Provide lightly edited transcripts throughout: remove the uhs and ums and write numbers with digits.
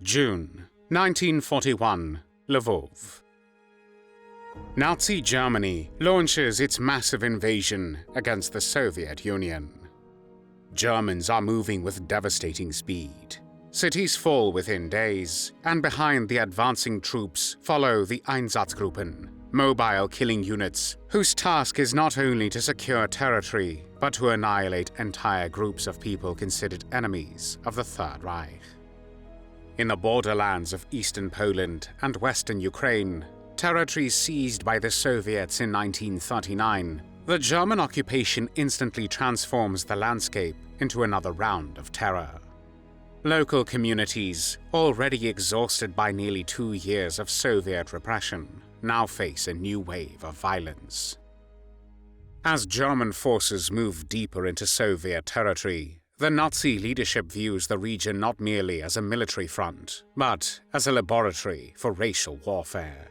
June 1941, Lwów. Nazi Germany launches its massive invasion against the Soviet Union. Germans are moving with devastating speed. Cities fall within days, and behind the advancing troops follow the Einsatzgruppen, mobile killing units whose task is not only to secure territory, but to annihilate entire groups of people considered enemies of the Third Reich. In the borderlands of eastern Poland and western Ukraine, territories seized by the Soviets in 1939, the German occupation instantly transforms the landscape into another round of terror. Local communities, already exhausted by nearly 2 years of Soviet repression, now face a new wave of violence. As German forces move deeper into Soviet territory, the Nazi leadership views the region not merely as a military front, but as a laboratory for racial warfare.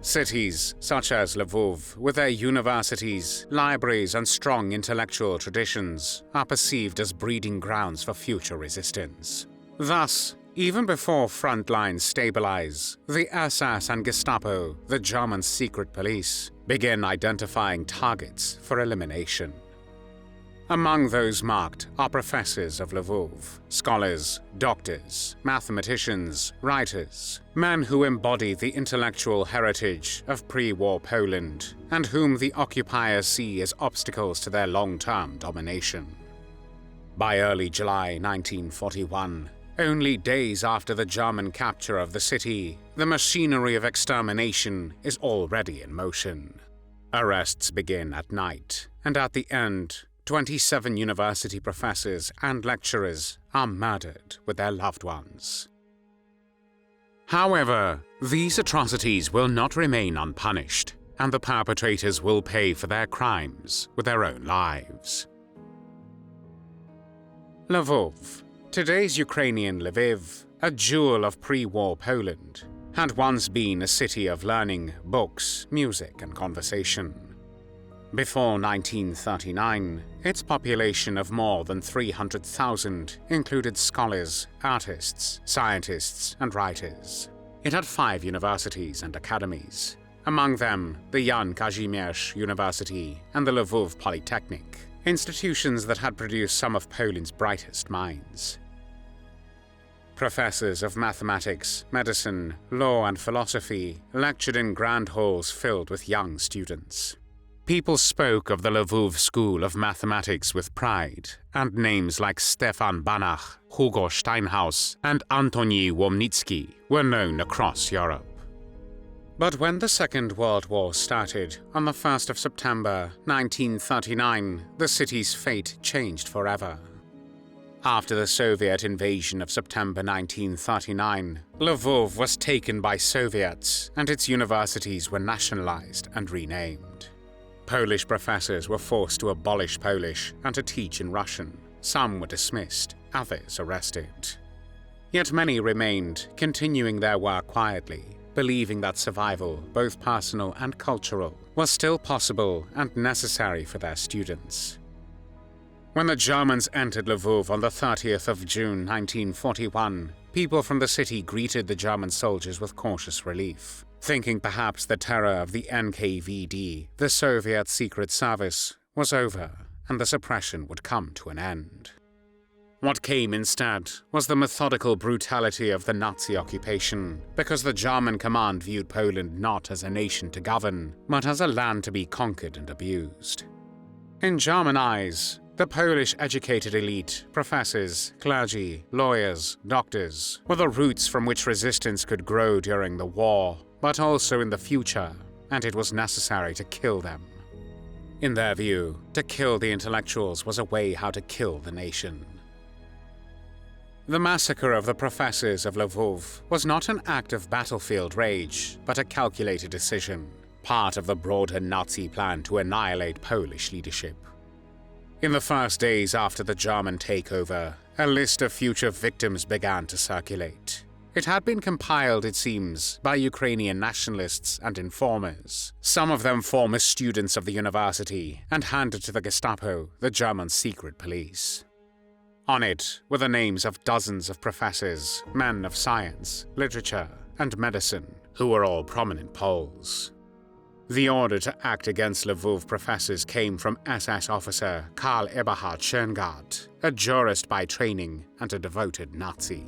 Cities such as Lwów, with their universities, libraries, and strong intellectual traditions, are perceived as breeding grounds for future resistance. Thus, even before frontlines stabilize, the SS and Gestapo, the German secret police, begin identifying targets for elimination. Among those marked are professors of Lwów, scholars, doctors, mathematicians, writers, men who embody the intellectual heritage of pre-war Poland and whom the occupiers see as obstacles to their long-term domination. By early July 1941, only days after the German capture of the city, the machinery of extermination is already in motion. Arrests begin at night, and at the end, 27 university professors and lecturers are murdered with their loved ones. However, these atrocities will not remain unpunished, and the perpetrators will pay for their crimes with their own lives. Lwów, today's Ukrainian Lviv, a jewel of pre-war Poland, had once been a city of learning, books, music, and conversation. Before 1939, its population of more than 300,000 included scholars, artists, scientists, and writers. It had 5 universities and academies, among them the Jan Kazimierz University and the Lwów Polytechnic, institutions that had produced some of Poland's brightest minds. Professors of mathematics, medicine, law, and philosophy lectured in grand halls filled with young students. People spoke of the Lwów School of Mathematics with pride, and names like Stefan Banach, Hugo Steinhaus, and Antoni Łomnicki were known across Europe. But when the Second World War started, on the 1st of September 1939, the city's fate changed forever. After the Soviet invasion of September 1939, Lwów was taken by Soviets, and its universities were nationalized and renamed. Polish professors were forced to abolish Polish and to teach in Russian. Some were dismissed, others arrested. Yet many remained, continuing their work quietly, believing that survival, both personal and cultural, was still possible and necessary for their students. When the Germans entered Lwów on the 30th of June 1941, people from the city greeted the German soldiers with cautious relief, thinking perhaps the terror of the NKVD, the Soviet Secret Service, was over and the suppression would come to an end. What came instead was the methodical brutality of the Nazi occupation, because the German command viewed Poland not as a nation to govern, but as a land to be conquered and abused. In German eyes, the Polish educated elite, professors, clergy, lawyers, doctors, were the roots from which resistance could grow during the war, but also in the future, and it was necessary to kill them. In their view, to kill the intellectuals was a way how to kill the nation. The massacre of the professors of Lwów was not an act of battlefield rage, but a calculated decision, part of the broader Nazi plan to annihilate Polish leadership. In the first days after the German takeover, a list of future victims began to circulate. It had been compiled, it seems, by Ukrainian nationalists and informers, some of them former students of the university, and handed to the Gestapo, the German secret police. On it were the names of dozens of professors, men of science, literature, and medicine, who were all prominent Poles. The order to act against Lwów Professors came from SS officer Karl Eberhard Schöngarth, a jurist by training and a devoted Nazi.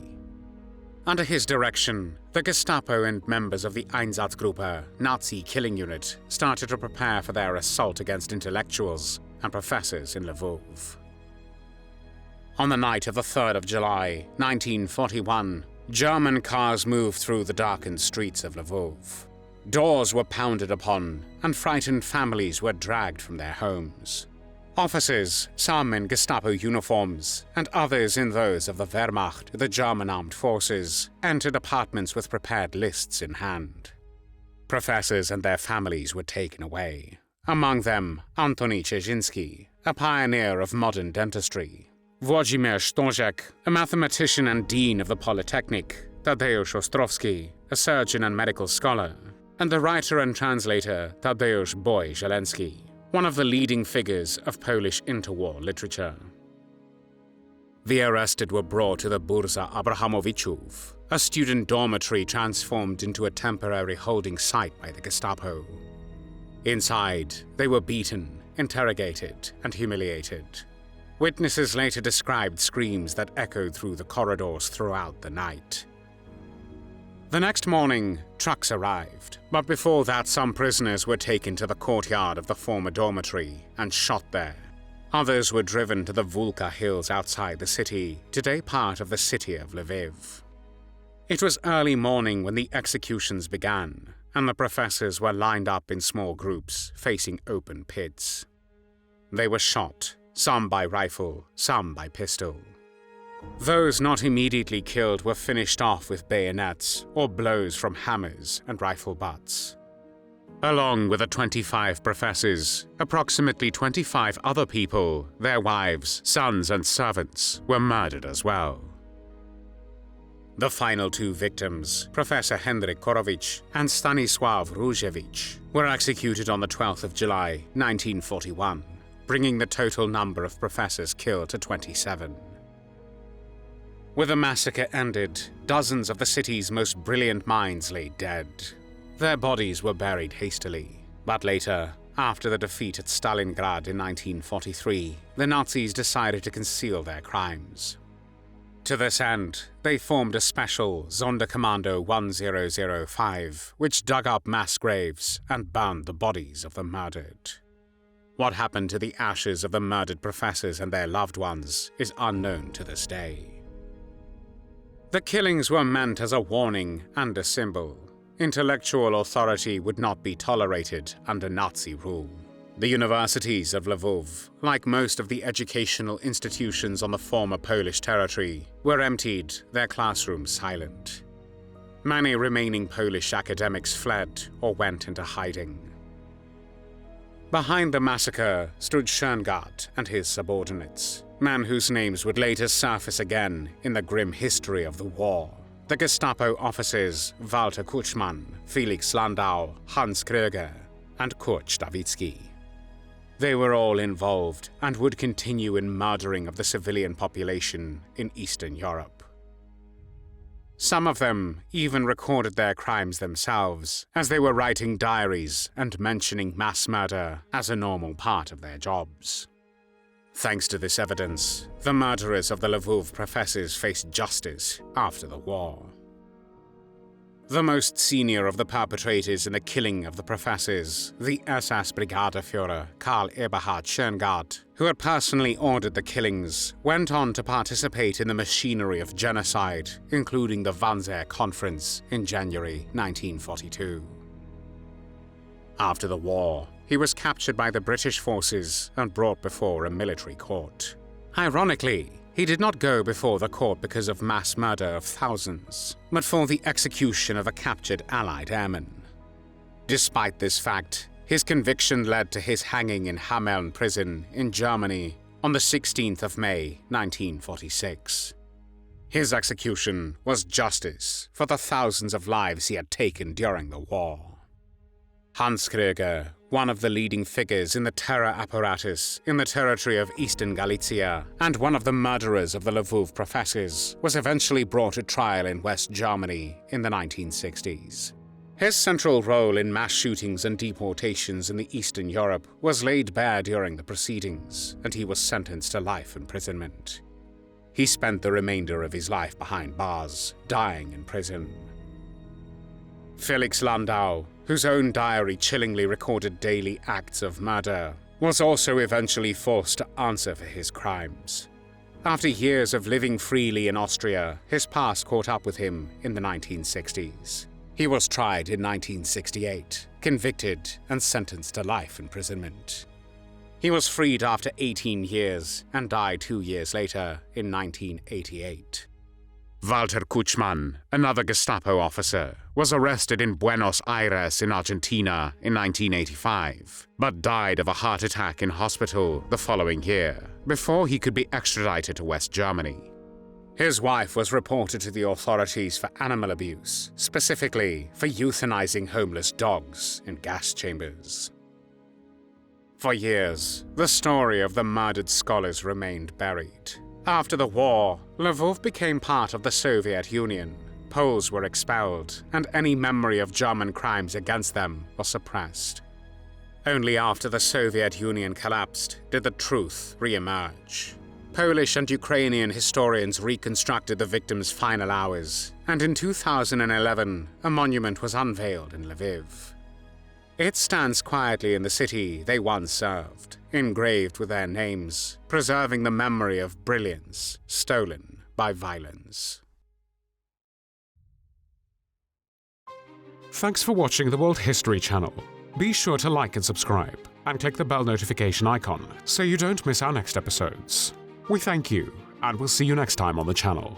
Under his direction, the Gestapo and members of the Einsatzgruppen, Nazi killing unit, started to prepare for their assault against intellectuals and professors in Lwów. On the night of the 3rd of July, 1941, German cars moved through the darkened streets of Lwów. Doors were pounded upon, and frightened families were dragged from their homes. Officers, some in Gestapo uniforms, and others in those of the Wehrmacht, the German armed forces, entered apartments with prepared lists in hand. Professors and their families were taken away. Among them, Antoni Czesinski, a pioneer of modern dentistry, Włodzimierz Stożek, a mathematician and dean of the Polytechnic, Tadeusz Ostrowski, a surgeon and medical scholar, and the writer and translator Tadeusz Boy Żeleński, one of the leading figures of Polish interwar literature. The arrested were brought to the Bursa Abrahamowiczów, a student dormitory transformed into a temporary holding site by the Gestapo. Inside, they were beaten, interrogated, and humiliated. Witnesses later described screams that echoed through the corridors throughout the night. The next morning, trucks arrived, but before that some prisoners were taken to the courtyard of the former dormitory and shot there. Others were driven to the Wulka hills outside the city, today part of the city of Lviv. It was early morning when the executions began, and the professors were lined up in small groups, facing open pits. They were shot, some by rifle, some by pistol. Those not immediately killed were finished off with bayonets or blows from hammers and rifle butts. Along with the 25 professors, approximately 25 other people, their wives, sons, and servants, were murdered as well. The final two victims, Professor Henryk Korowicz and Stanisław Różewicz, were executed on the 12th of July, 1941, bringing the total number of professors killed to 27. With the massacre ended, dozens of the city's most brilliant minds lay dead. Their bodies were buried hastily, but later, after the defeat at Stalingrad in 1943, the Nazis decided to conceal their crimes. To this end, they formed a special Sonderkommando 1005, which dug up mass graves and burned the bodies of the murdered. What happened to the ashes of the murdered professors and their loved ones is unknown to this day. The killings were meant as a warning and a symbol. Intellectual authority would not be tolerated under Nazi rule. The universities of Lwów, like most of the educational institutions on the former Polish territory, were emptied, their classrooms silent. Many remaining Polish academics fled or went into hiding. Behind the massacre stood Schöngarth and his subordinates, men whose names would later surface again in the grim history of the war. The Gestapo officers Walter Kutschmann, Felix Landau, Hans Krueger, and Kurt Stawicki. They were all involved and would continue in murdering of the civilian population in Eastern Europe. Some of them even recorded their crimes themselves, as they were writing diaries and mentioning mass murder as a normal part of their jobs. Thanks to this evidence, the murderers of the Lwów professors faced justice after the war. The most senior of the perpetrators in the killing of the professors, the SS Brigadeführer Karl Eberhard Schöngarth, who had personally ordered the killings, went on to participate in the machinery of genocide, including the Wannsee Conference in January 1942. After the war, he was captured by the British forces and brought before a military court. Ironically, he did not go before the court because of mass murder of thousands, but for the execution of a captured Allied airman. Despite this fact, his conviction led to his hanging in Hameln prison in Germany on the 16th of May, 1946. His execution was justice for the thousands of lives he had taken during the war. Hans Krueger, one of the leading figures in the terror apparatus in the territory of Eastern Galicia, and one of the murderers of the Lwów Professors, was eventually brought to trial in West Germany in the 1960s. His central role in mass shootings and deportations in the Eastern Europe was laid bare during the proceedings, and he was sentenced to life imprisonment. He spent the remainder of his life behind bars, dying in prison. Felix Landau, whose own diary chillingly recorded daily acts of murder, was also eventually forced to answer for his crimes. After years of living freely in Austria, his past caught up with him in the 1960s. He was tried in 1968, convicted, and sentenced to life imprisonment. He was freed after 18 years and died 2 years later in 1988. Walter Kutschmann, another Gestapo officer, was arrested in Buenos Aires in Argentina in 1985, but died of a heart attack in hospital the following year, before he could be extradited to West Germany. His wife was reported to the authorities for animal abuse, specifically for euthanizing homeless dogs in gas chambers. For years, the story of the murdered scholars remained buried. After the war, Lwów became part of the Soviet Union. Poles were expelled, and any memory of German crimes against them was suppressed. Only after the Soviet Union collapsed did the truth re-emerge. Polish and Ukrainian historians reconstructed the victims' final hours, and in 2011, a monument was unveiled in Lviv. It stands quietly in the city they once served, engraved with their names, preserving the memory of brilliance stolen by violence. Thanks for watching the World History channel. Be sure to like and subscribe, and click the bell notification icon so you don't miss our next episodes. We thank you, and we'll see you next time on the channel.